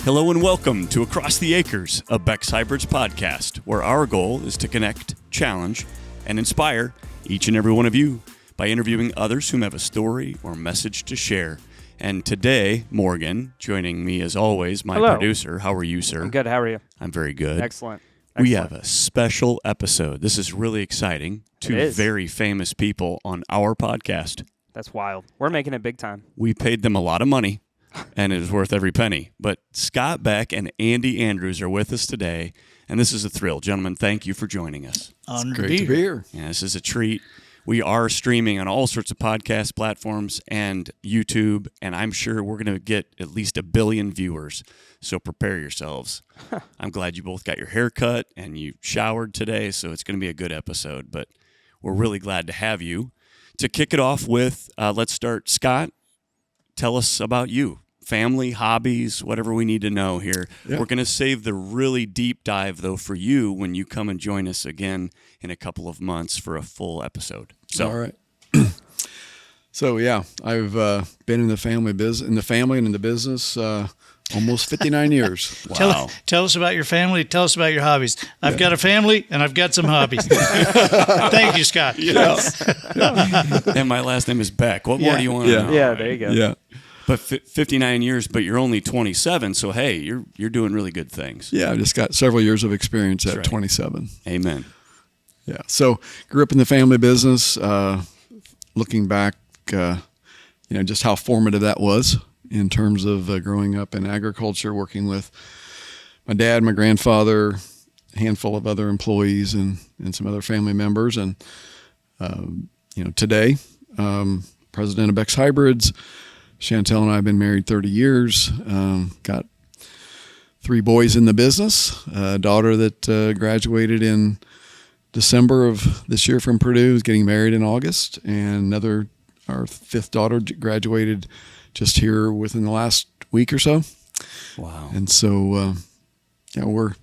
Hello and welcome to Across the Acres, a Beck's Hybrids podcast, where our goal is to connect, challenge, and inspire each and every one of you by interviewing others who have a story or message to share. And today, Morgan, joining me as always, my producer. How are you, sir? I'm good. How are you? I'm very good. Excellent. We have a special episode. This is really exciting. Two very famous people on our podcast. That's wild. We're making it big time. We paid them a lot of money, and it is worth every penny. But Scott Beck and Andy Andrews are with us today, and this is a thrill. Gentlemen, thank you for joining us. Honored to be here. Yeah, this is a treat. We are streaming on all sorts of podcast platforms and YouTube, and I'm sure we're going to get at least 1 billion viewers, so prepare yourselves. I'm glad you both got your hair cut and you showered today, so it's going to be a good episode, but we're really glad to have you. To kick it off with, let's start. Scott, tell us about you. Family, hobbies, whatever we need to know here. Yeah. We're going to save the really deep dive, though, for you when you come and join us again in a couple of months for a full episode. So. All right. So, yeah, I've been in the family and in the business almost 59 years. Wow. Tell us about your family. Tell us about your hobbies. I've got a family, and I've got some hobbies. Thank you, Scott. Yes. And my last name is Beck. What more do you want to know? Yeah, there you go. Yeah. But 59 years, but you're only 27, so hey, you're doing really good things. Yeah, I've just got several years of experience at right. 27. Amen. Yeah, so grew up in the family business. Looking back, just how formative that was in terms of growing up in agriculture, working with my dad, my grandfather, a handful of other employees, and some other family members. And today, president of Beck's Hybrids. Chantel and I have been married 30 years, got 3 boys in the business, a daughter that graduated in December of this year from Purdue, is getting married in August, and our 5th daughter graduated just here within the last week or so. Wow. And so, we're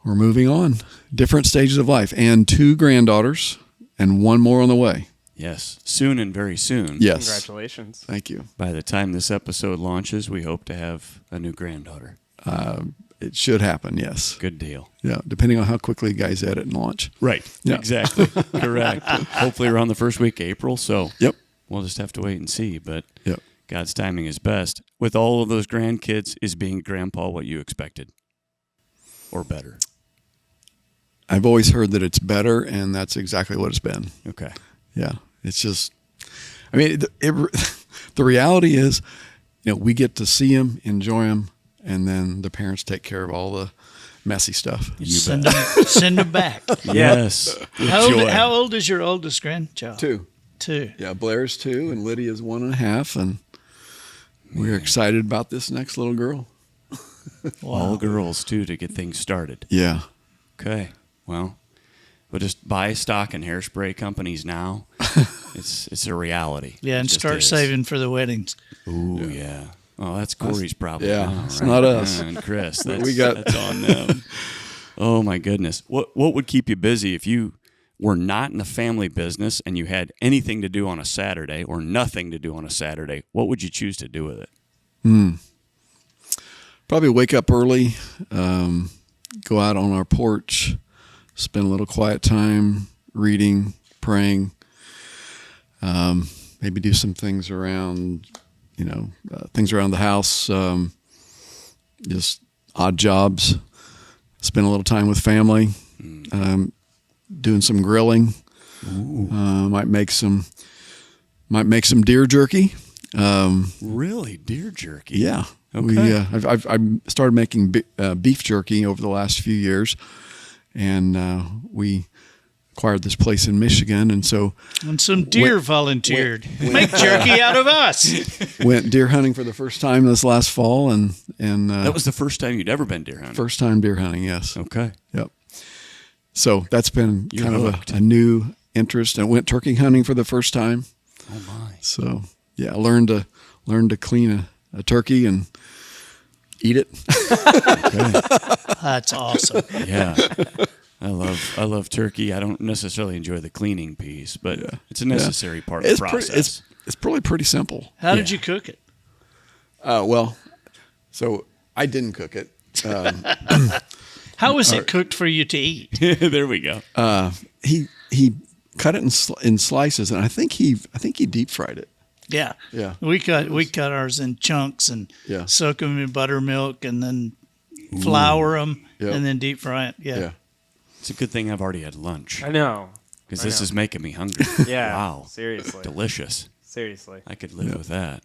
moving on, different stages of life, and 2 granddaughters and 1 more on the way. Yes, soon and very soon. Yes. Congratulations. Thank you. By the time this episode launches, we hope to have a new granddaughter. It should happen, yes. Good deal. Yeah, depending on how quickly guys edit and launch. Right. Yeah. Exactly. Correct. Hopefully around the first week of April, so Yep. We'll just have to wait and see, but Yep. God's timing is best. With all of those grandkids, is being a grandpa what you expected? Or better? I've always heard that it's better, and that's exactly what it's been. Okay. Yeah, it's just, the reality is, we get to see them, enjoy them, and then the parents take care of all the messy stuff. Send them back. Yes. How old is your oldest grandchild? 2. 2. Yeah, Blair's 2, and Lydia's 1.5, and we're excited about this next little girl. Wow. All girls, too, to get things started. Yeah. Okay. Well, we'll just buy stock in hairspray companies now. It's a reality. Yeah, and start saving for the weddings. Ooh, yeah. Oh, that's Corey's problem. Yeah, now, it's right? not us. And Chris, that's on them. Oh, my goodness. What would keep you busy if you were not in the family business and you had anything to do on a Saturday or nothing to do on a Saturday? What would you choose to do with it? Probably wake up early, go out on our porch, spend a little quiet time reading, praying, maybe do some things around, things around the house, just odd jobs, spend a little time with family, doing some grilling, might make some deer jerky. Really? Deer jerky? Yeah. Okay. I've started making beef jerky over the last few years, and we acquired this place in Michigan, and so some deer volunteered. Make jerky out of us. Went deer hunting for the first time this last fall, and that was the first time you'd ever been deer hunting. First time deer hunting, yes. Okay. Yep. So that's been kind of a new interest. I went turkey hunting for the first time. Oh my! So yeah, learned to clean a turkey and eat it. Okay. That's awesome. Yeah. I love turkey. I don't necessarily enjoy the cleaning piece, but it's a necessary part of the process. It's probably pretty simple. How did you cook it? So I didn't cook it. How was it cooked for you to eat? There we go. He cut it in slices, and I think he deep fried it. Yeah. Yeah. We cut ours in chunks and Yeah. soak them in buttermilk and then flour them Yep. and then deep fry it. Yeah. Yeah. It's a good thing I've already had lunch I know. because I this know. is making me hungry. Yeah. Wow. Seriously. Delicious. Seriously. I could live with that.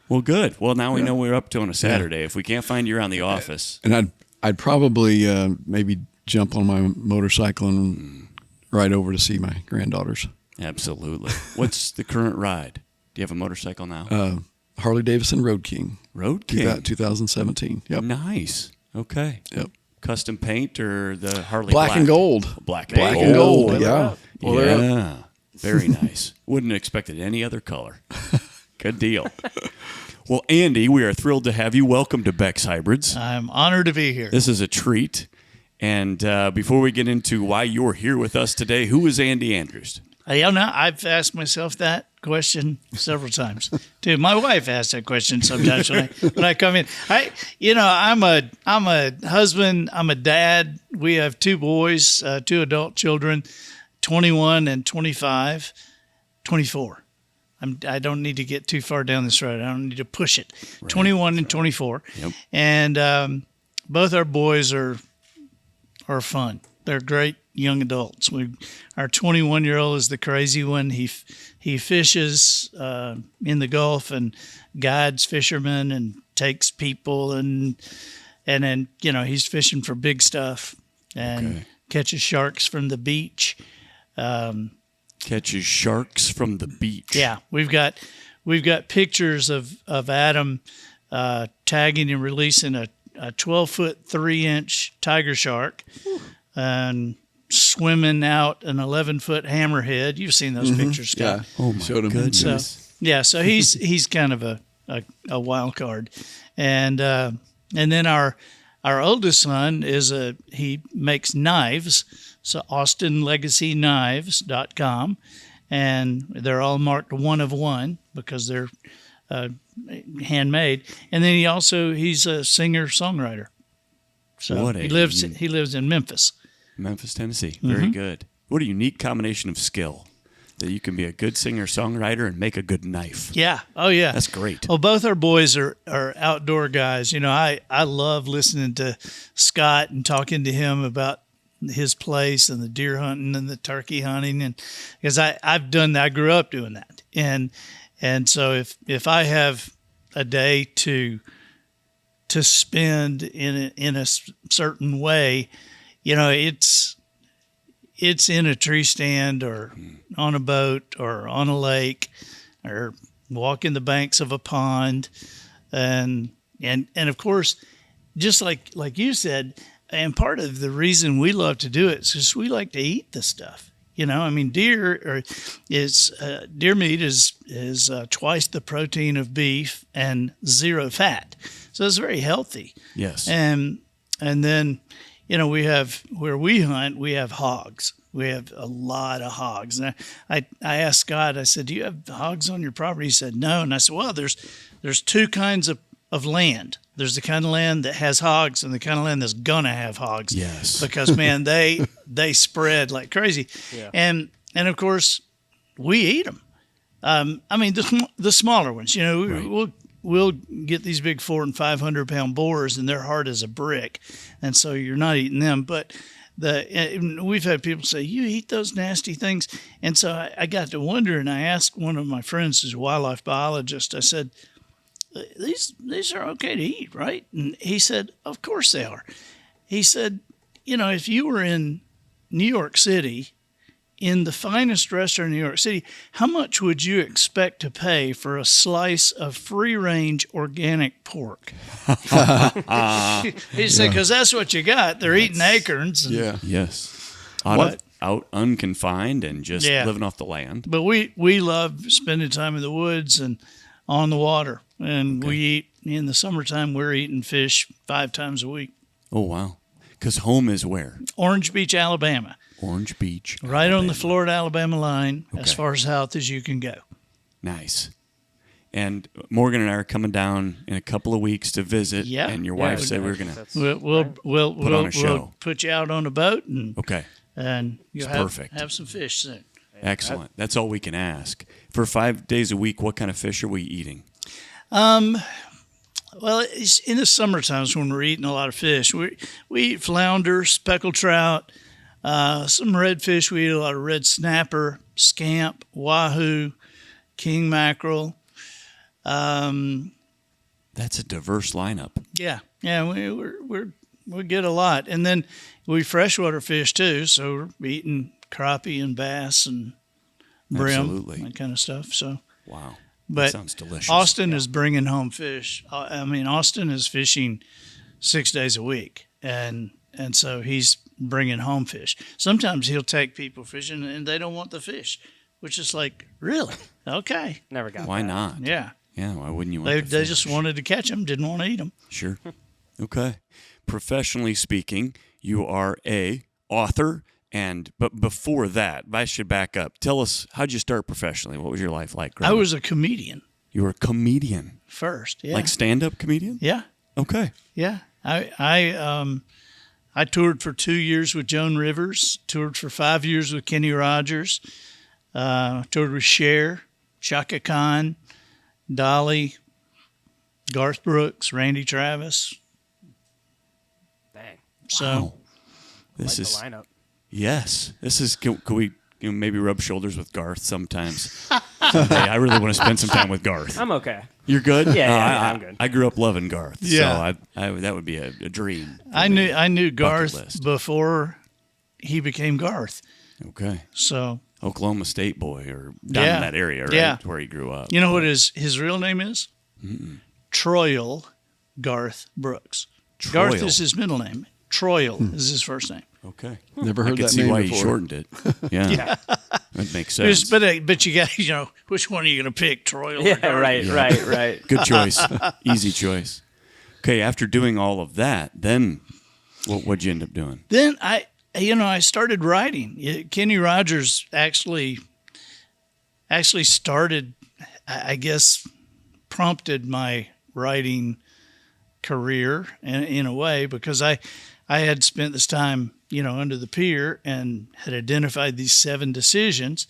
Well, good. Well, now we know what we're up to on a Saturday. If we can't find you around the office, And I'd probably maybe jump on my motorcycle and ride over to see my granddaughters. absolutely. What's the current ride? Do you have a motorcycle now? Harley Davidson Road King, Road King. 2017. Yep. Nice. Okay. Yep. Custom paint or the Harley Black and gold. Black and Black gold. and gold. Boil it Yeah. up. Boil it up. Yeah. Very nice. Wouldn't have expected any other color. Good deal. Well, Andy, we are thrilled to have you. Welcome to Beck's Hybrids. I'm honored to be here. This is a treat. And before we get into why you're here with us today, who is Andy Andrews? I've asked myself that question several times too. My wife asks that question sometimes when I come in. I'm a husband. I'm a dad. We have two boys, two adult children, 21 and 25, 24. I don't need to get too far down this road. I don't need to push it. Right. 21 and 24. Yep. And both our boys are fun. They're great young adults. Our 21-year-old is the crazy one. He fishes in the Gulf and guides fishermen and takes people and then he's fishing for big stuff and catches sharks from the beach. Catches sharks from the beach. Yeah, we've got pictures of Adam tagging and releasing a 12-foot 3-inch tiger shark and swimming out an 11-foot hammerhead. You've seen those pictures, Scott. Yeah. Oh my Showed him. goodness. So he's kind of a wild card, and then our oldest son he makes knives. So AustinLegacyKnives.com, and they're all marked 1 of 1 because they're handmade. And then he's a singer-songwriter. So he lives in Memphis. Memphis, Tennessee. Very good. What a unique combination of skill that you can be a good singer-songwriter and make a good knife. Yeah. Oh, yeah. That's great. Well, both our boys are outdoor guys. I love listening to Scott and talking to him about his place and the deer hunting and the turkey hunting, and because I've done that, I grew up doing that, and so if I have a day to spend in a certain way, it's in a tree stand or on a boat or on a lake or walking the banks of a pond, and of course, just like you said. And part of the reason we love to do it is because we like to eat the stuff. Deer meat is twice the protein of beef and 0 fat, so it's very healthy. Yes. And then, we have where we hunt, we have hogs. We have a lot of hogs. And I asked Scott. I said, "Do you have hogs on your property?" He said, "No." And I said, "Well, there's two kinds of land. There's the kind of land that has hogs and the kind of land that's gonna have hogs." Yes. Because man, they spread like crazy. Yeah. And of course, we eat them. The smaller ones. Right. We'll get these big 400 and 500 pound boars, and they're hard as a brick, and so you're not eating them. But we've had people say, "You eat those nasty things," and so I got to wonder, and I asked one of my friends, who's a wildlife biologist. I said, These are okay to eat, right? And he said, "Of course they are." He said, if you were in New York City, in the finest restaurant in New York City, how much would you expect to pay for a slice of free-range organic pork? He said, because that's what you got. They're eating acorns. Yeah. Yes. What? Out unconfined and just living off the land. But we love spending time in the woods and on the water. And we eat, in the summertime, we're eating fish 5 times a week. Oh, wow. Because home is where? Orange Beach, Alabama. Orange Beach. Right Alabama. on the Florida-Alabama line, as Okay. far south as you can go. Nice. And Morgan and I are coming down in a couple of weeks to visit. Yeah. And your Yeah, wife we said do. we were going to. That's- We'll Put on a show. put you out on a boat and Okay. you'll It's perfect. have some fish soon. Excellent. That's all we can ask. For 5 days a week, what kind of fish are we eating? Well, it's in the summer times when we're eating a lot of fish. We eat flounder, speckled trout, some redfish. We eat a lot of red snapper, scamp, wahoo, king mackerel. That's a diverse lineup. Yeah, we get a lot, and then we freshwater fish too. So we're eating crappie and bass and brim, Absolutely. that kind of stuff. So, Wow. but That sounds delicious. Austin is bringing home fish. I mean, Austin is fishing 6 days a week, and so he's bringing home fish. Sometimes he'll take people fishing, and they don't want the fish, which is like, really? Okay, Never got Why that. not? yeah. Yeah, why wouldn't you want They the just fish? wanted to catch them, didn't want to eat them. Sure. Okay. Professionally speaking, you are a author, but before that, I should back up. Tell us, how'd you start professionally? What was your life like? I growing up? was a comedian You were a comedian, first. Yeah, like stand-up comedian. yeah. Okay. Yeah, I toured for 2 years with Joan Rivers, toured for 5 years with Kenny Rogers, toured with Cher, Chaka Khan, Dolly, Garth Brooks, Randy Travis. Dang. So Wow. This Like is the lineup. yes. This is. Can we maybe rub shoulders with Garth sometimes? Someday. I really want to spend some time with Garth. I'm okay. You're good. Yeah, I'm good. I grew up loving Garth. Yeah. So that would be a dream. for I me. knew Bucket Garth list. before he became Garth. Okay. So Oklahoma State boy, or down Yeah. in that area, right? Yeah. Where he grew up. you know what his real name is? Troyal Garth Brooks. Garth Troyal. is his middle name. Troyal is his first name. Okay. Never I heard could that see name why before. he shortened it. Yeah. That makes sense. But you got which one are you going to pick, Troyal or Yeah, Garth? right. Good choice. Easy choice. Okay, after doing all of that, then what'd you end up doing? Then I started writing. Kenny Rogers actually started, I guess, prompted my writing career in a way, because I had spent this time, under the pier and had identified these 7 decisions.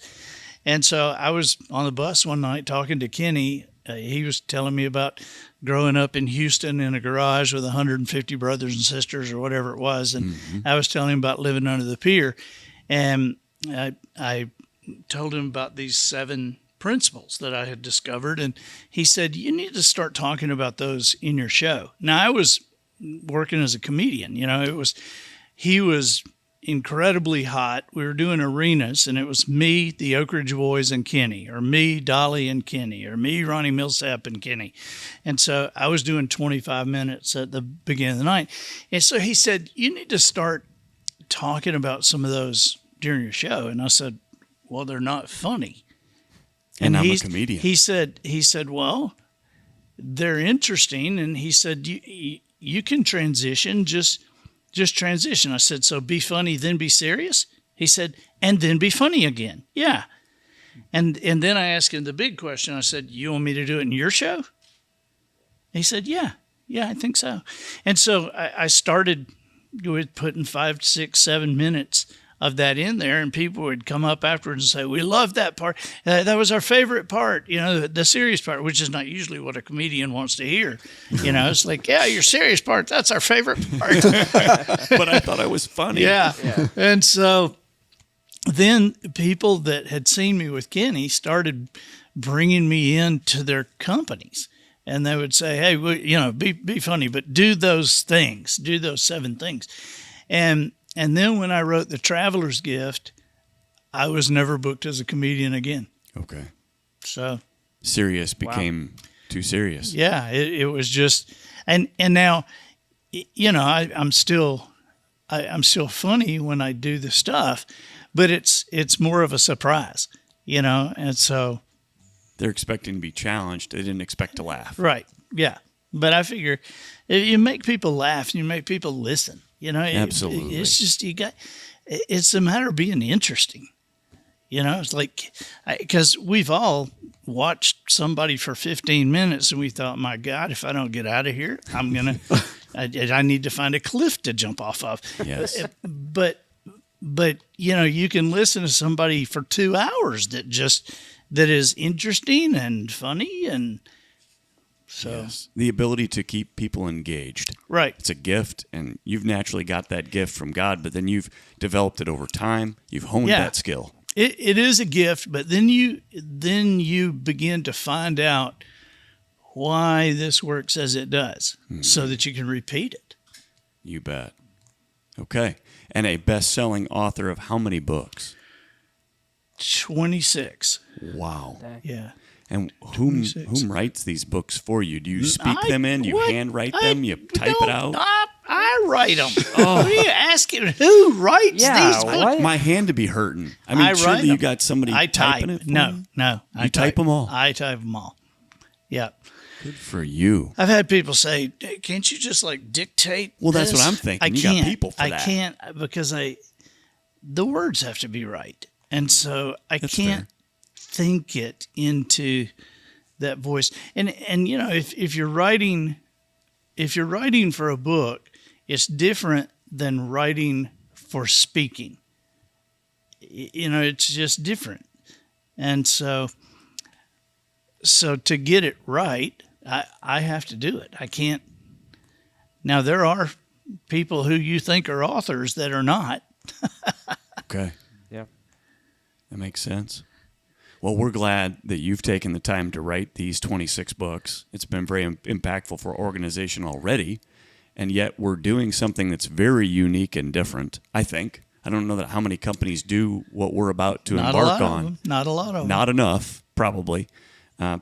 And so I was on the bus one night talking to Kenny. He was telling me about growing up in Houston in a garage with 150 brothers and sisters or whatever it was. And I was telling him about living under the pier. And I told him about these 7 principles that I had discovered. And he said, you need to start talking about those in your show. Now, I was working as a comedian. He was incredibly hot. We were doing arenas, and it was me, the Oak Ridge Boys, and Kenny, or me, Dolly, and Kenny, or me, Ronnie Millsap, and Kenny. And so I was doing 25 minutes at the beginning of the night. And so he said, you need to start talking about some of those during your show. And I said, well, they're not funny. And I'm a he's- comedian. He said, well, they're interesting. And he said, you can transition, just transition. I said, so be funny, then be serious? He said, and then be funny again. Yeah. And then I asked him the big question. I said, you want me to do it in your show? He said, yeah, I think so. And so I started with putting 5, 6, 7 minutes of that in there, and people would come up afterwards and say, we love that part. That was our favorite part, the serious part, which is not usually what a comedian wants to hear. It's like, yeah, your serious part, that's our favorite part. But I thought I was funny. Yeah. And so then people that had seen me with Kenny started bringing me into their companies. And they would say, hey, be funny, but do those things, do those 7 things. And then when I wrote The Traveler's Gift, I was never booked as a comedian again. Okay. So, Serious became too serious. yeah, it was just, and now, I'm still funny when I do the stuff, but it's more of a surprise, and so. They're expecting to be challenged. They didn't expect to laugh. Right. Yeah. But I figure if you make people laugh, you make people listen. Absolutely. It's just it's a matter of being interesting. It's like, because we've all watched somebody for 15 minutes and we thought, my God, if I don't get out of here, I need to find a cliff to jump off of. Yes. But you can listen to somebody for 2 hours that is interesting and funny. And so, Yes. The ability to keep people engaged. right. It's a gift, and you've naturally got that gift from God, but then you've developed it over time. You've honed Yeah. that skill. It is a gift, but then you begin to find out why this works as it does, so that you can repeat it. You bet. Okay. And a best-selling author of how many books? 26. Wow. Dang. Yeah. And whom 26. writes these books for you? Do you speak I- them in? Do you what? handwrite them? You type it out? I write them. What are you asking? Who writes Yeah, these books? what? My hand to be hurting. I mean, I surely write you 'em. got somebody I type. typing it for No, you? no. I You type 'em all? I type them all. Yeah. Good for you. I've had people say, "Hey, can't you just like dictate?" Well, that's this?" what I'm thinking. I You got can't. people for I that. can't because the words have to be right, and so I That's can't fair. think it into that voice. And if you're writing for a book, it's different than writing for speaking. It's just different, and so to get it right, I have to do it. I can't. Now, there are people who you think are authors that are not. Okay. Yeah. That makes sense. Well, we're glad that you've taken the time to write these 26 books. It's been very impactful for our organization already, and yet we're doing something that's very unique and different, I think. I don't know how many companies do what we're about to Not a embark lot of on. them. Not a lot of them. Not enough, probably,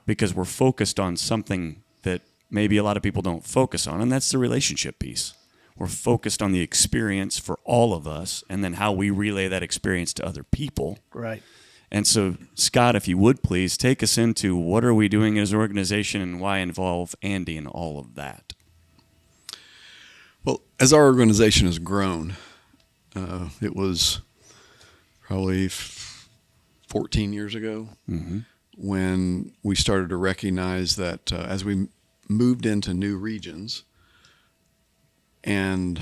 because we're focused on something that maybe a lot of people don't focus on, and that's the relationship piece. We're focused on the experience for all of us and then how we relay that experience to other people. Right. And so, Scott, if you would please take us into what are we doing as an organization and why involve Andy in all of that? Well, as our organization has grown, it was probably 14 years ago when we started to recognize that as we moved into new regions and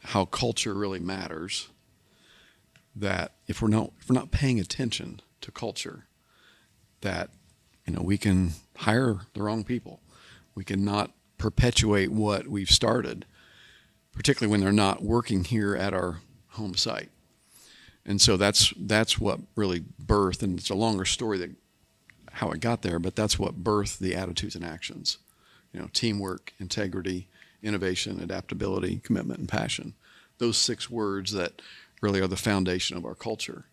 how culture really matters, that if we're not paying attention to culture, that we can hire the wrong people. We can not perpetuate what we've started, particularly when they're not working here at our home site. And so that's what really birthed, and it's a longer story how it got there, but that's what birthed the attitudes and actions. Teamwork, integrity, innovation, adaptability, commitment, and passion. Those 6 words that really are the foundation of our culture.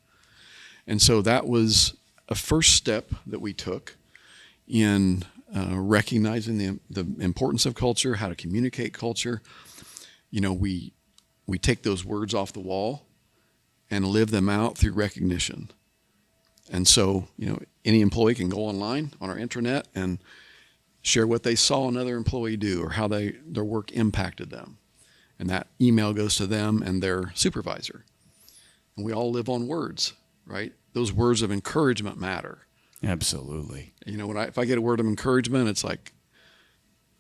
And so that was a first step that we took in recognizing the importance of culture, how to communicate culture. We take those words off the wall and live them out through recognition. And so, any employee can go online on our intranet and share what they saw another employee do or how their work impacted them. And that email goes to them and their supervisor. And we all live on words, right? Those words of encouragement matter. Absolutely. If I get a word of encouragement, it's like,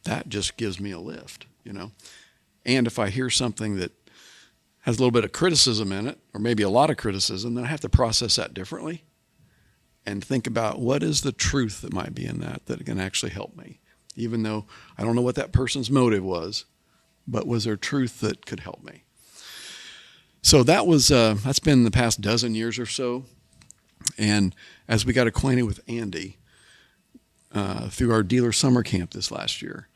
that just gives me a lift, And if I hear something that has a little bit of criticism in it, or maybe a lot of criticism, then I have to process that differently and think about what is the truth that might be in that can actually help me. Even though I don't know what that person's motive was, but was there truth that could help me? So that's been the past dozen years or so. And as we got acquainted with Andy through our dealer summer camp this last year,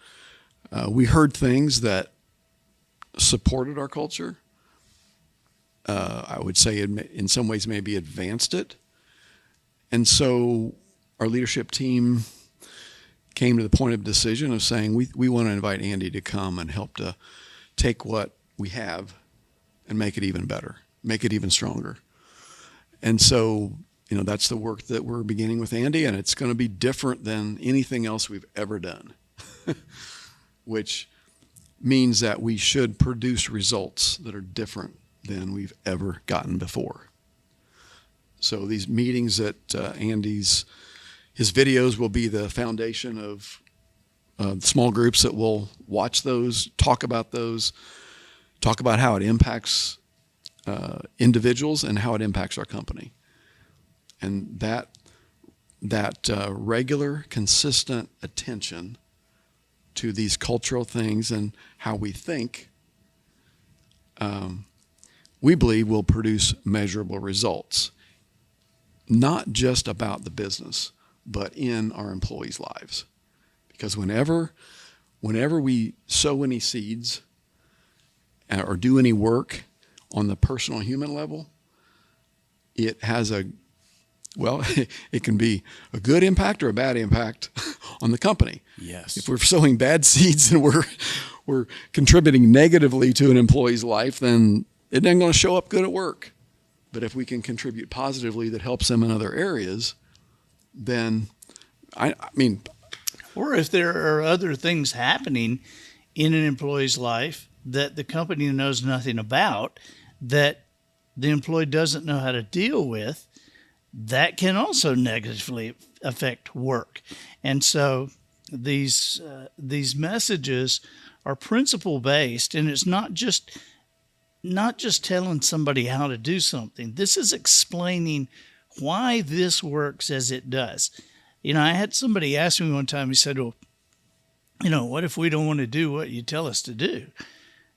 we heard things that supported our culture. I would say in some ways maybe advanced it. And so our leadership team came to the point of decision of saying we want to invite Andy to come and help to take what we have and make it even better, make it even stronger. And so, that's the work that we're beginning with Andy, and it's going to be different than anything else we've ever done, which means that we should produce results that are different than we've ever gotten before. So these meetings that Andy's, his videos will be the foundation of small groups that will watch those, talk about how it impacts individuals and how it impacts our company. And that regular, consistent attention to these cultural things and how we think, we believe will produce measurable results, not just about the business, but in our employees' lives. Because whenever we sow any seeds or do any work on the personal human level, it has it can be a good impact or a bad impact on the company. Yes. If we're sowing bad seeds and we're contributing negatively to an employee's life, then it ain't going to show up good at work. But if we can contribute positively that helps them in other areas, then I mean, or if there are other things happening in an employee's life that the company knows nothing about, that the employee doesn't know how to deal with, that can also negatively affect work. And so these messages are principle based, and it's not just telling somebody how to do something. This is explaining why this works as it does. I had somebody ask me one time, he said, well, what if we don't want to do what you tell us to do?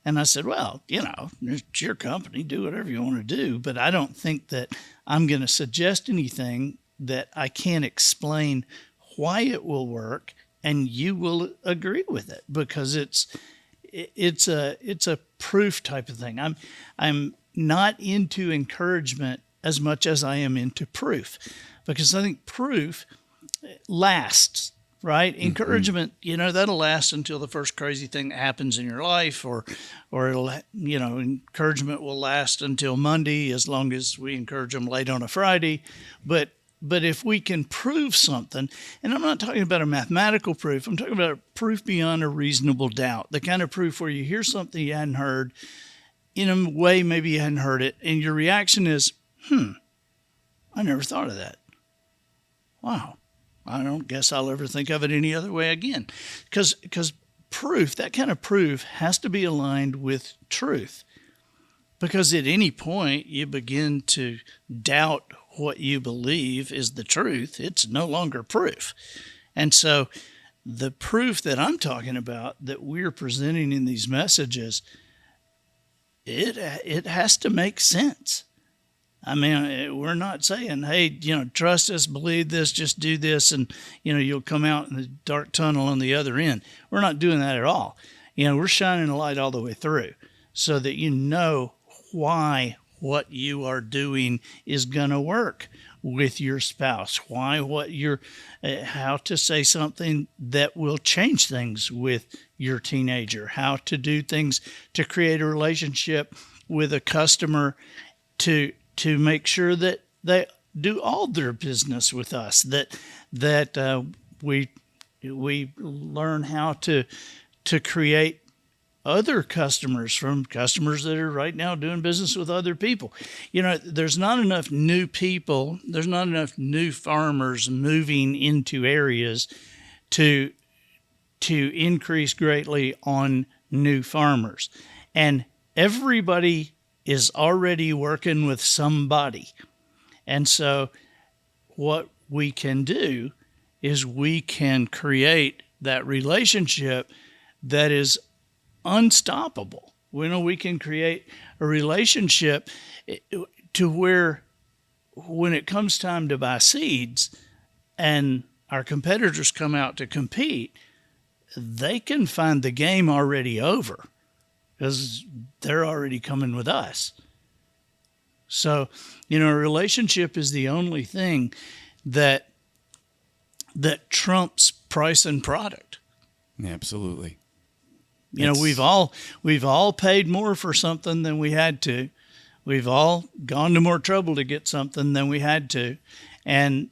And I said, well, it's your company, do whatever you want to do. But I don't think that I'm going to suggest anything that I can't explain why it will work and you will agree with it, because it's a proof type of thing. I'm not into encouragement as much as I am into proof, because I think proof lasts, right? Mm-hmm. Encouragement, that'll last until the first crazy thing that happens in your life, or it'll, encouragement will last until Monday, as long as we encourage them late on a Friday. But if we can prove something, and I'm not talking about a mathematical proof, I'm talking about a proof beyond a reasonable doubt, the kind of proof where you hear something you hadn't heard in a way maybe you hadn't heard it, and your reaction is, I never thought of that. Wow. I don't guess I'll ever think of it any other way again. Because proof, that kind of proof, has to be aligned with truth. Because at any point you begin to doubt what you believe is the truth, it's no longer proof. And so the proof that I'm talking about, that we're presenting in these messages, it has to make sense. I mean, we're not saying, hey, trust us, believe this, just do this, and, you'll come out in the dark tunnel on the other end. We're not doing that at all. We're shining a light all the way through so that you know why what you are doing is going to work with your spouse, how to say something that will change things with your teenager, how to do things to create a relationship with a customer to make sure that they do all their business with us, that we learn how to create other customers from customers that are right now doing business with other people. There's not enough new people, there's not enough new farmers moving into areas to increase greatly on new farmers. And everybody is already working with somebody. And so what we can do is we can create that relationship that is unstoppable. We can create a relationship to where when it comes time to buy seeds and our competitors come out to compete, they can find the game already over, because they're already coming with us. So, a relationship is the only thing that trumps price and product. Absolutely. We've all paid more for something than we had to. We've all gone to more trouble to get something than we had to. And,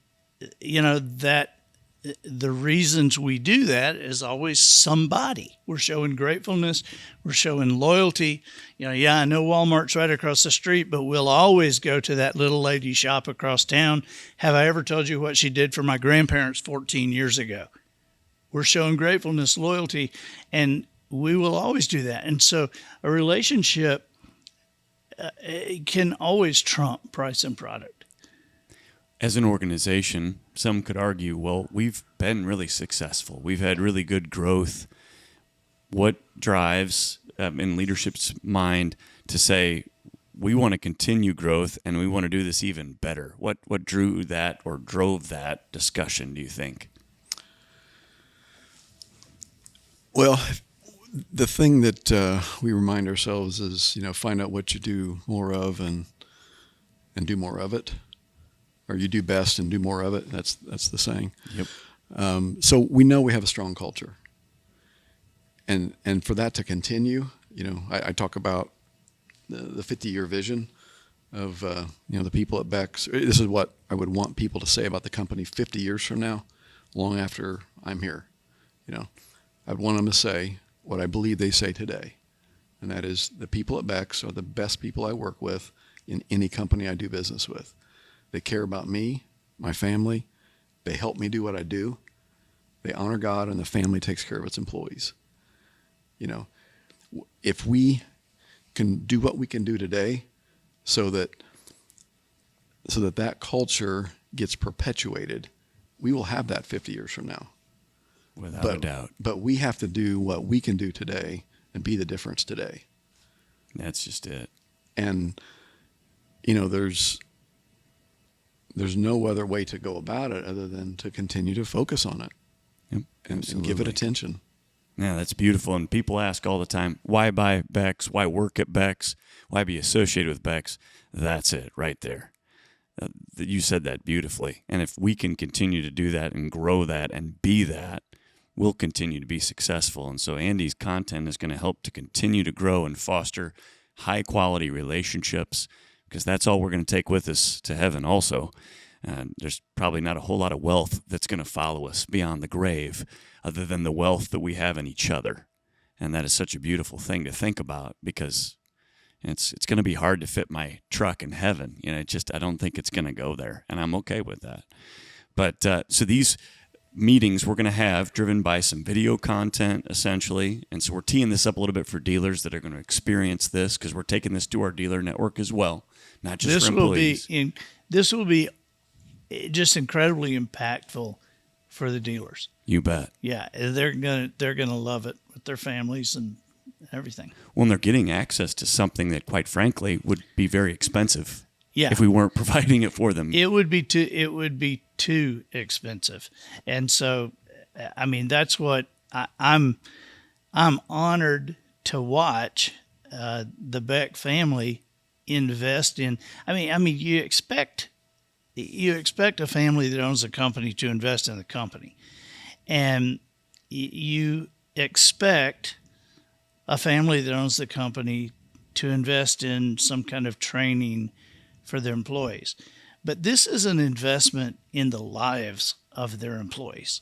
the reasons we do that is always somebody. We're showing gratefulness. We're showing loyalty. Yeah, I know Walmart's right across the street, but we'll always go to that little lady shop across town. Have I ever told you what she did for my grandparents 14 years ago? We're showing gratefulness, loyalty, and we will always do that. And so a relationship can always trump price and product. As an organization, some could argue, well, we've been really successful. We've had really good growth. What drives in leadership's mind to say we want to continue growth and we want to do this even better? What drew that or drove that discussion, do you think? Well, the thing that we remind ourselves is, find out what you do more of and do more of it. Or you do best and do more of it. That's the saying. Yep. So we know we have a strong culture, and for that to continue, I talk about the 50-year vision of the people at Beck's. This is what I would want people to say about the company 50 years from now, long after I'm here. I'd want them to say what I believe they say today, and that is the people at Beck's are the best people I work with in any company I do business with. They care about me, my family. They help me do what I do. They honor God, and the family takes care of its employees. If we can do what we can do today so that culture gets perpetuated, we will have that 50 years from now. Without a doubt. But we have to do what we can do today and be the difference today. That's just it. And, there's no other way to go about it other than to continue to focus on it. Yep, and give it attention. Yeah, that's beautiful. And people ask all the time, why buy Beck's? Why work at Beck's? Why be associated with Beck's? That's it right there. You said that beautifully. And if we can continue to do that and grow that and be that, we'll continue to be successful. And so Andy's content is going to help to continue to grow and foster high-quality relationships, because that's all we're going to take with us to heaven also. There's probably not a whole lot of wealth that's going to follow us beyond the grave other than the wealth that we have in each other. And that is such a beautiful thing to think about, because it's going to be hard to fit my truck in heaven. I don't think it's going to go there, and I'm okay with that. But so these meetings we're going to have driven by some video content, essentially. And so we're teeing this up a little bit for dealers that are going to experience this, because we're taking this to our dealer network as well, not just for employees. This will be just incredibly impactful for the dealers. You bet. Yeah, they're gonna love it with their families and everything. Well, and they're getting access to something that, quite frankly, would be very expensive. Yeah. If we weren't providing it for them. It would be too expensive. And so, that's what I'm honored to watch the Beck family invest in. You expect a family that owns a company to invest in the company, and you expect a family that owns the company to invest in some kind of training for their employees. But this is an investment in the lives of their employees.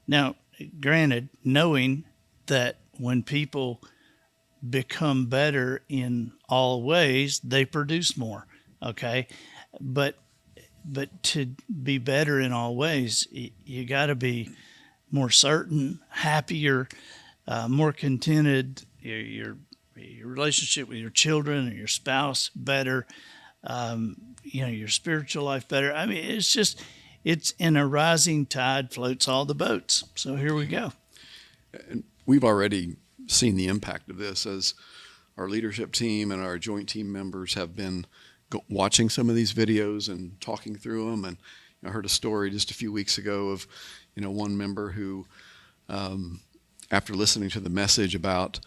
Now, granted, knowing that when people become better in all ways, they produce more, okay? But to be better in all ways, you got to be more certain, happier, more contented, your relationship with your children or your spouse better, your spiritual life better. It's in a rising tide floats all the boats. So here we go. And we've already seen the impact of this as our leadership team and our joint team members have been watching some of these videos and talking through them. And I heard a story just a few weeks ago of, one member who, after listening to the message about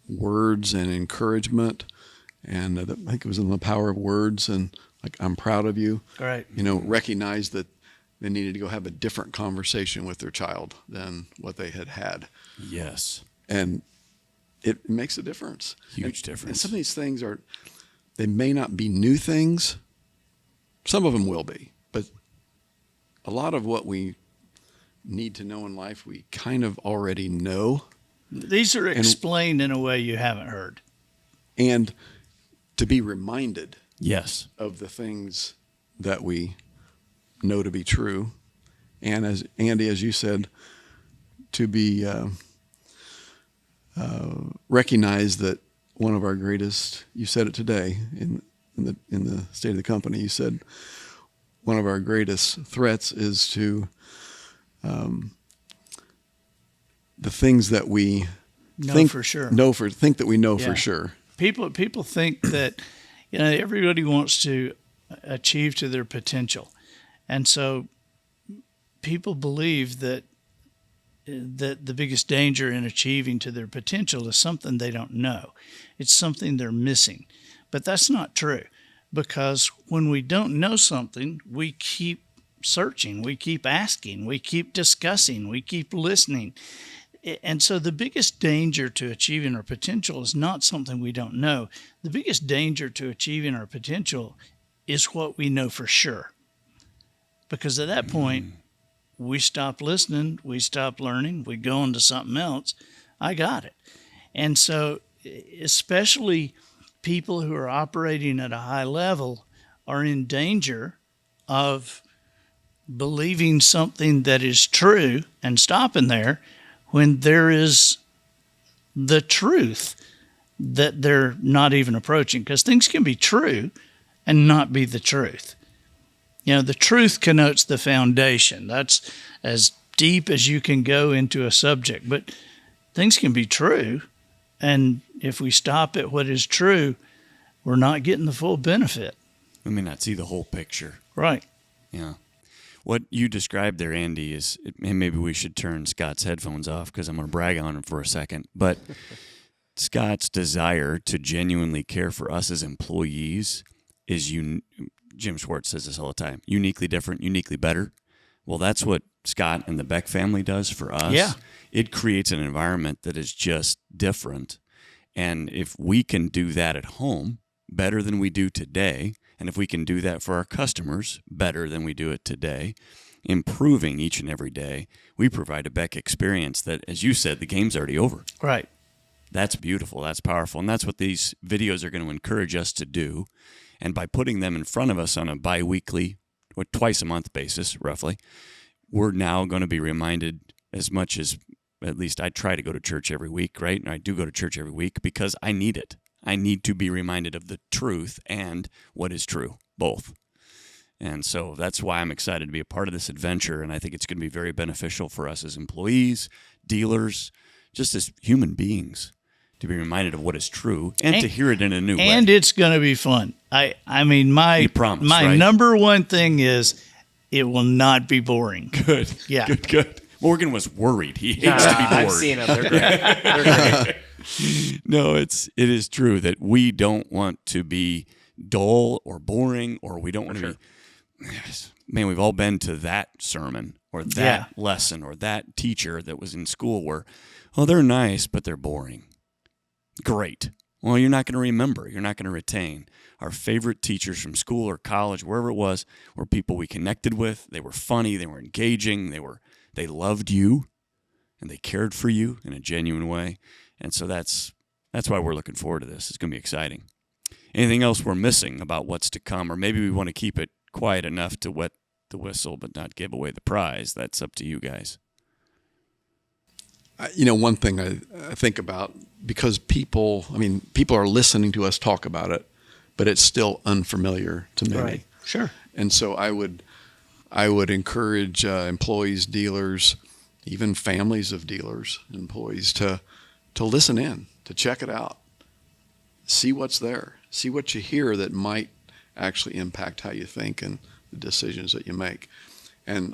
words and encouragement, and I think it was in the power of words and like, I'm proud of you, right? Recognized that they needed to go have a different conversation with their child than what they had had. Yes. And it makes a difference. Huge difference. And some of these things they may not be new things. Some of them will be, but a lot of what we need to know in life, we kind of already know. These are explained in a way you haven't heard. And to be reminded Yes. of the things that we know to be true. And as Andy, as you said, to be recognize that one of our greatest, you said it today in the state of the company, you said one of our greatest threats is to the things that we Know for sure. think that we know Yeah. for sure. People think that everybody wants to achieve to their potential, and so people believe that the biggest danger in achieving to their potential is something they don't know. It's something they're missing, but that's not true, because when we don't know something, we keep searching, we keep asking, we keep discussing, we keep listening. And so the biggest danger to achieving our potential is not something we don't know. The biggest danger to achieving our potential is what we know for sure. Because at that point, we stop listening, we stop learning, we go into something else. I got it. And so especially people who are operating at a high level are in danger of believing something that is true and stopping there when there is the truth that they're not even approaching. Because things can be true and not be the truth. The truth connotes the foundation. That's as deep as you can go into a subject. But things can be true, and if we stop at what is true, we're not getting the full benefit. We may not see the whole picture. Right. Yeah. What you described there, Andy, is, and maybe we should turn Scott's headphones off because I'm going to brag on him for a second, but Scott's desire to genuinely care for us as employees is, Jim Schwartz says this all the time, uniquely different, uniquely better. Well, that's what Scott and the Beck family does for us. Yeah. It creates an environment that is just different. And if we can do that at home better than we do today, and if we can do that for our customers better than we do it today, improving each and every day, we provide a Beck experience that, as you said, the game's already over. Right. That's beautiful. That's powerful. And that's what these videos are going to encourage us to do. And by putting them in front of us on a bi-weekly or twice a month basis, roughly, we're now going to be reminded, as much as, at least I try to go to church every week, right? And I do go to church every week because I need it. I need to be reminded of the truth and what is true, both. And so that's why I'm excited to be a part of this adventure. And I think it's going to be very beneficial for us as employees, dealers, just as human beings, to be reminded of what is true and to hear it in a new way. And it's going to be fun. I mean, my right? number one thing is it will not be boring. Good. Yeah. Good. Morgan was worried. He hates to be bored. I've seen them. They're great. They're great. No, it is true that we don't want to be dull or boring, or we don't want to be. Man, we've all been to that sermon or that lesson or that teacher that was in school where, oh, they're nice, but they're boring. Great. Well, you're not going to remember. You're not going to retain. Our favorite teachers from school or college, wherever it was, were people we connected with. They were funny. They were engaging. They loved you, and they cared for you in a genuine way. And so that's why we're looking forward to this. It's going to be exciting. Anything else we're missing about what's to come, or maybe we want to keep it quiet enough to wet the whistle but not give away the prize? That's up to you guys. One thing I think about, because people are listening to us talk about it, but it's still unfamiliar to many. Right. Sure. And so I would encourage employees, dealers, even families of dealers, employees to listen in, to check it out, see what's there, see what you hear that might actually impact how you think and the decisions that you make. And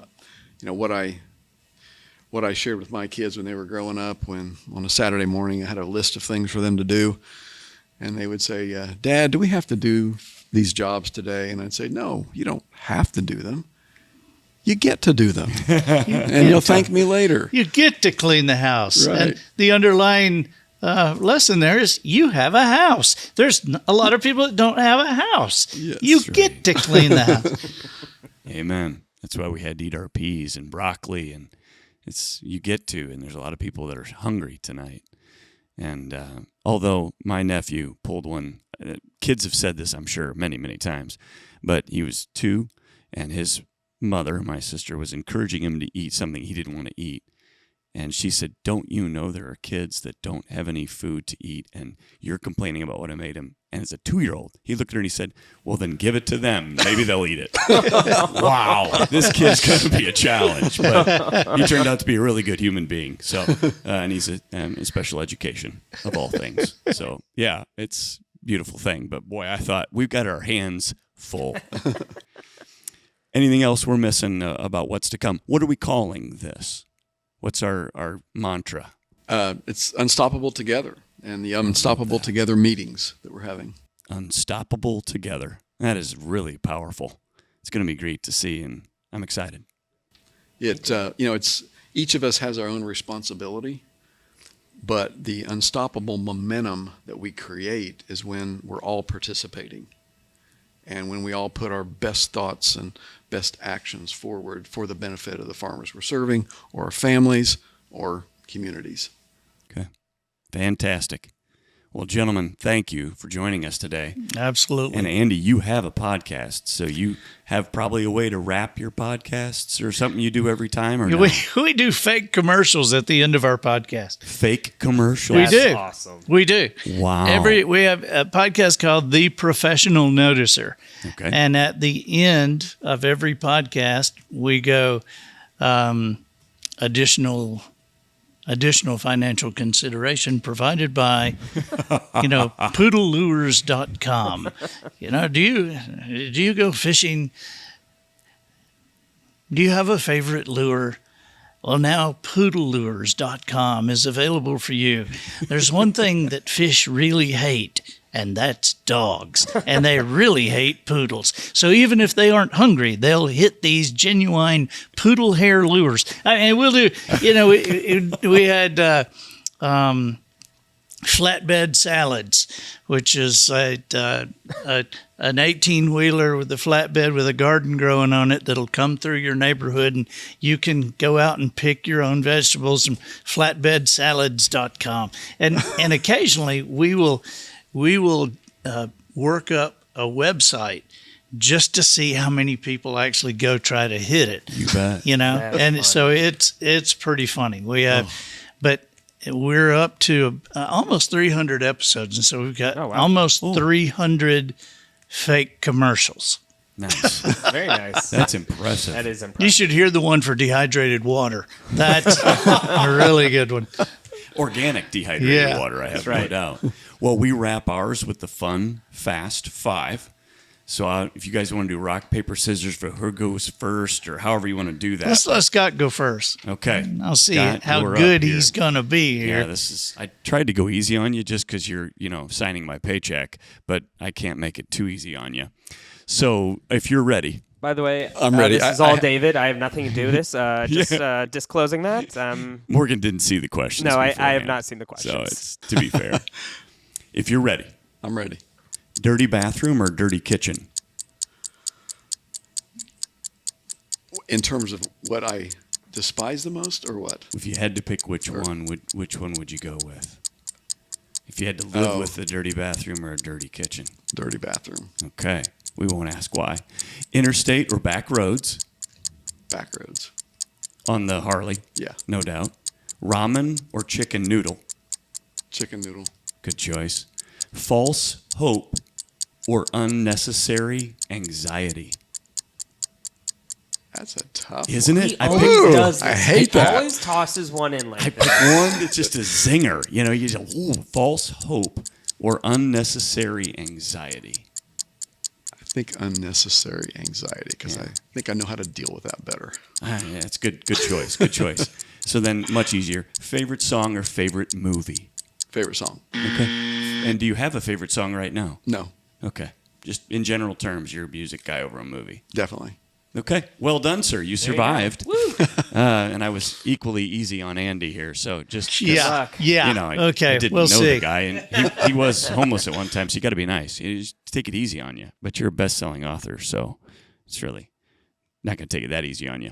what I shared with my kids when they were growing up, when on a Saturday morning I had a list of things for them to do, and they would say, Dad, do we have to do these jobs today? And I'd say, no, you don't have to do them. You get to do them, and you'll thank me later. You get to clean the house. Right. And the underlying lesson there is you have a house. There's a lot of people that don't have a house. Yes, you right. get to clean the house. Amen. That's why we had to eat our peas and broccoli, and and there's a lot of people that are hungry tonight. And although my nephew pulled one, kids have said this, I'm sure, many, many times, but he was 2, and his mother, my sister, was encouraging him to eat something he didn't want to eat. And she said, "Don't you know there are kids that don't have any food to eat, and you're complaining about what I made them?" And as a 2-year-old, he looked at her and he said, "Well, then give it to them. Maybe they'll eat it." Wow, this kid's going to be a challenge. But he turned out to be a really good human being. So, and he's in special education, of all things. So, yeah, it's a beautiful thing. But boy, I thought we've got our hands full. Anything else we're missing about what's to come? What are we calling this? What's our mantra? It's Unstoppable Together, and the Unstoppable Together meetings that we're having. Unstoppable Together. That is really powerful. It's going to be great to see, and I'm excited. It's each of us has our own responsibility, but the unstoppable momentum that we create is when we're all participating, and when we all put our best thoughts and best actions forward for the benefit of the farmers we're serving, or our families, or communities. Okay. Fantastic. Well, gentlemen, thank you for joining us today. Absolutely. And Andy, you have a podcast, so you have probably a way to wrap your podcasts or something you do every time, or no? We do fake commercials at the end of our podcast. Fake commercials? We do. Awesome. We do. Wow. We have a podcast called The Professional Noticer. Okay. And at the end of every podcast, we go additional financial consideration provided by, poodlelures.com. Do you go fishing? Do you have a favorite lure? Well, now poodlelures.com is available for you. There's one thing that fish really hate, and that's dogs. And they really hate poodles. So even if they aren't hungry, they'll hit these genuine poodle hair lures. I mean, we'll do, we had flatbed salads, which is an 18-wheeler with a flatbed with a garden growing on it that'll come through your neighborhood, and you can go out and pick your own vegetables from flatbedsalads.com. And occasionally we will work up a website just to see how many people actually go try to hit it. You bet. And so it's pretty funny. We have, but we're up to almost 300 episodes, and so we've got almost 300 fake commercials. Nice. Very nice. That's impressive. That is impressive. You should hear the one for dehydrated water. That's a really good one. Organic dehydrated water, I have no right. doubt. Well, we wrap ours with the fun, fast 5. So if you guys want to do rock, paper, scissors for who goes first, or however you want to do that. Let's let Scott go first. Okay. I'll see Scott, how you're good up here. he's going to be here. Yeah, I tried to go easy on you just because you're, signing my paycheck, but I can't make it too easy on you. So if you're ready. By the way, I'm ready. This is all David. I have nothing to do with this. Just disclosing that. Morgan didn't see the questions. No, I have beforehand. not seen the questions. So it's, to be fair. If you're ready. I'm ready. Dirty bathroom or dirty kitchen? In terms of what I despise the most, or what? If you had to pick which one would you go with? If you had to live with a dirty bathroom or a dirty kitchen? Dirty bathroom. Okay. We won't ask why. Interstate or back roads? Back roads. On the Harley? Yeah. No doubt. Ramen or chicken noodle? Chicken noodle. Good choice. False hope or unnecessary anxiety? That's a tough Isn't one. it? He always does this. I hate he that. always tosses one in like I this. pick one that's just a zinger. You just, false hope or unnecessary anxiety. I think unnecessary anxiety, because I think I know how to deal with that better. Yeah, it's good choice. Good choice. So then, much easier. Favorite song or favorite movie? Favorite song? Okay. And do you have a favorite song right now? No, Okay. Just in general terms, you're a music guy over a movie. definitely. Okay. Well done, sir. You survived. And I was equally easy on Andy here. So just 'cause, Yeah. Yeah. I okay. didn't We'll know see. the guy, and he was homeless at one time, so you got to be nice. You just take it easy on you. But you're a best-selling author, so it's really Not going to take it that easy on you.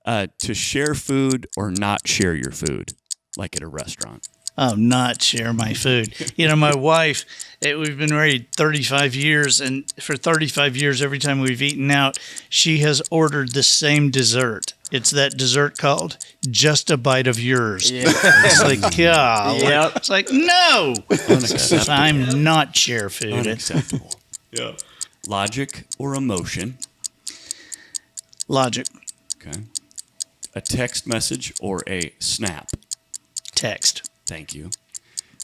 To share food or not share your food, like at a restaurant. Oh, not share my food. You know, my wife, we've been married 35 years, and for 35 years, every time we've eaten out, she has ordered the same dessert. It's that dessert called Just a Bite of Yours. Yeah. It's like, yeah. Yep. It's like, no. Unacceptable. I'm not share food. Unacceptable. Yeah. Logic or emotion. Logic. Okay. A text message or a snap. Text. Thank you.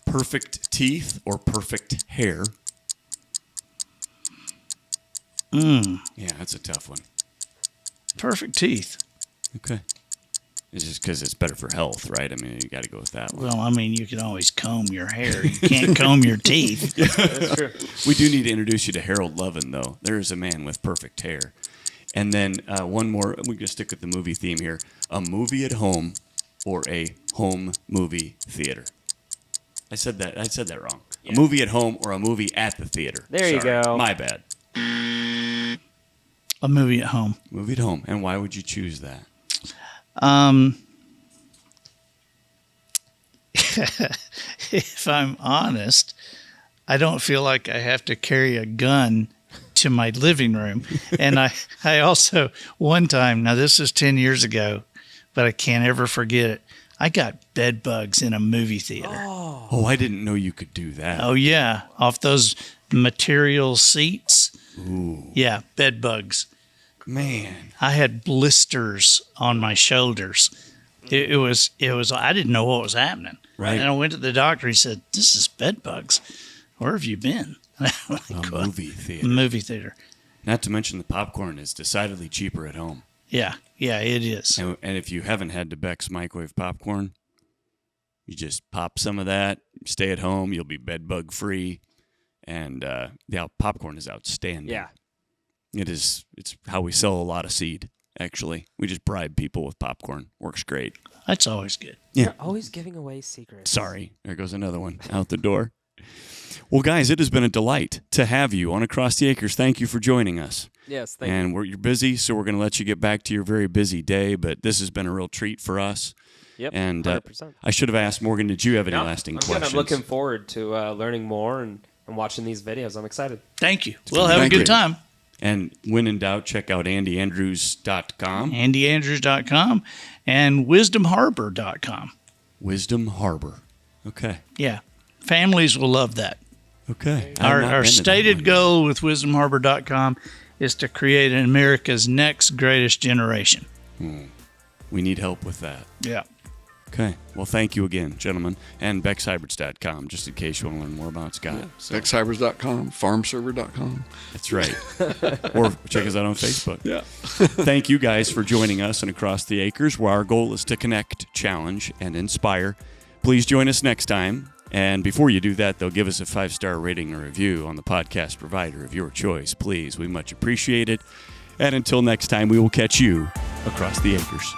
Perfect teeth or perfect hair. Yeah, that's a tough one. Perfect teeth. Okay. It's just because it's better for health, right? I mean, you got to go with that one. Well, I mean, you can always comb your hair. You can't comb your teeth. That's true. We do need to introduce you to Harold Lovin, though. There is a man with perfect hair. And then one more. We're going to stick with the movie theme here. A movie at home or a home movie theater. I said that wrong. Yeah. A movie at home or a movie at the theater. There you go. My bad. A movie at home. Movie at home. And why would you choose that? If I'm honest, I don't feel like I have to carry a gun to my living room. And I also, one time, now this is 10 years ago, but I can't ever forget it. I got bed bugs in a movie theater. Oh, I didn't know you could do that. Oh, yeah. Off those material seats. Ooh. Yeah, bed bugs. Man. I had blisters on my shoulders. It was. I didn't know what was happening. Right. And I went to the doctor. He said, "This is bed bugs. Where have you been?" A movie theater. Movie theater. Not to mention the popcorn is decidedly cheaper at home. Yeah, it is. And if you haven't had DeBeck's microwave popcorn, you just pop some of that, stay at home, you'll be bed bug free, and the popcorn is outstanding. Yeah. It's how we sell a lot of seed, actually. We just bribe people with popcorn. Works great. That's always good. Yeah. You're always giving away secrets. Sorry. There goes another one out the door. Well, guys, it has been a delight to have you on Across the Acres. Thank you for joining us. Yes, thank you. You're busy, so we're going to let you get back to your very busy day, but this has been a real treat for us. Yep, And 100%. I should have asked Morgan, did you have any lasting I'm questions? kind of looking forward to learning more and watching these videos. I'm excited. Thank you. We'll have a good time. And when in doubt, check out andyandrews.com. AndyAndrews.com and WisdomHarbor.com. Wisdom Harbor. Okay. Yeah. Families will love that. Okay. I've not Our been to that stated one. goal with WisdomHarbor.com is to create America's next greatest generation. We need help with that. Yeah. Okay. Well, thank you again, gentlemen. And BecksHybrids.com, just in case you want to learn more about Scott. So, Bexhybrids.com, farmserver.com. that's right. Or check us out on Facebook. Yeah. Thank you guys for joining us and Across the Acres, where our goal is to connect, challenge, and inspire. Please join us next time. And before you do that, though, give us a 5-star rating or review on the podcast provider of your choice, please. We much appreciate it. And until next time, we will catch you across the acres.